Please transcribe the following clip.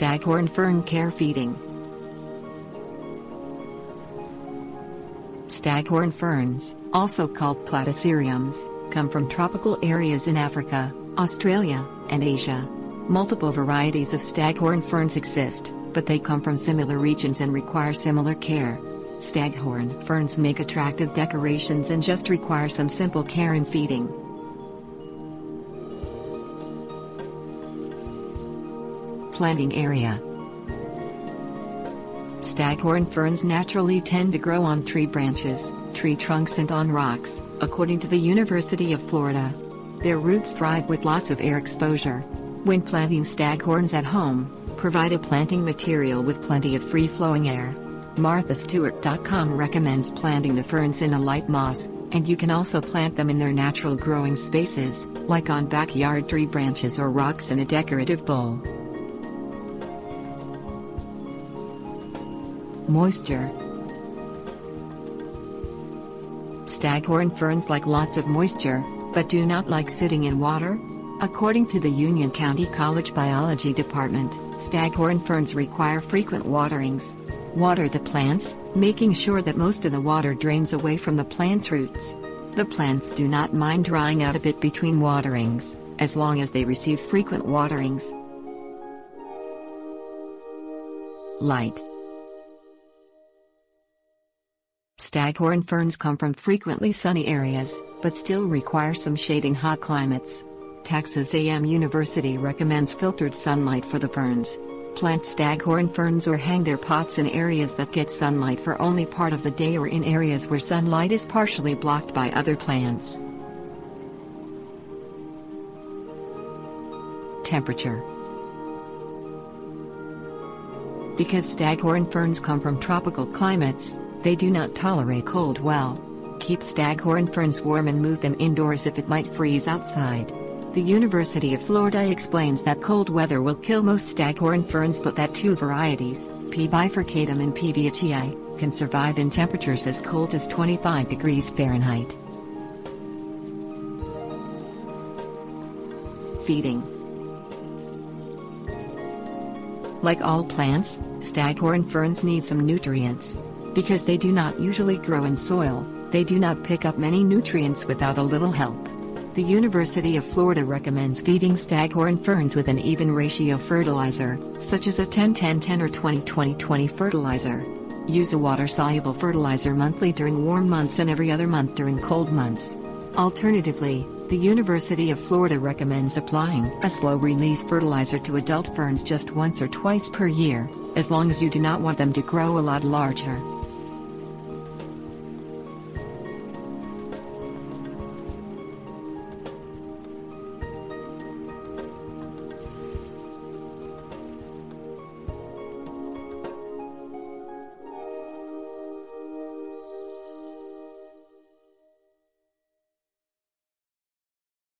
Staghorn Fern Care Feeding. Staghorn ferns, also called platyceriums, come from tropical areas in Africa, Australia, and Asia. Multiple varieties of staghorn ferns exist, but they come from similar regions and require similar care. Staghorn ferns make attractive decorations and just require some simple care and feeding. Planting area. Staghorn ferns naturally tend to grow on tree branches, tree trunks and on rocks, according to the University of Florida. Their roots thrive with lots of air exposure. When planting staghorns at home, provide a planting material with plenty of free-flowing air. MarthaStewart.com recommends planting the ferns in a light moss, and you can also plant them in their natural growing spaces, like on backyard tree branches or rocks in a decorative bowl. Moisture. Staghorn ferns like lots of moisture, but do not like sitting in water. According to the Union County College Biology Department, staghorn ferns require frequent waterings. Water the plants, making sure that most of the water drains away from the plant's roots. The plants do not mind drying out a bit between waterings, as long as they receive frequent waterings. Light. Staghorn ferns come from frequently sunny areas, but still require some shade in hot climates. Texas A&M University recommends filtered sunlight for the ferns. Plant staghorn ferns or hang their pots in areas that get sunlight for only part of the day or in areas where sunlight is partially blocked by other plants. Temperature. Because staghorn ferns come from tropical climates, they do not tolerate cold well. Keep staghorn ferns warm and move them indoors if it might freeze outside. The University of Florida explains that cold weather will kill most staghorn ferns, but that two varieties, P. bifurcatum and P. veitchii, can survive in temperatures as cold as 25 degrees Fahrenheit. Feeding. Like all plants, staghorn ferns need some nutrients. Because they do not usually grow in soil, they do not pick up many nutrients without a little help. The University of Florida recommends feeding staghorn ferns with an even ratio fertilizer, such as a 10-10-10 or 20-20-20 fertilizer. Use a water-soluble fertilizer monthly during warm months and every other month during cold months. Alternatively, the University of Florida recommends applying a slow-release fertilizer to adult ferns just once or twice per year, as long as you do not want them to grow a lot larger.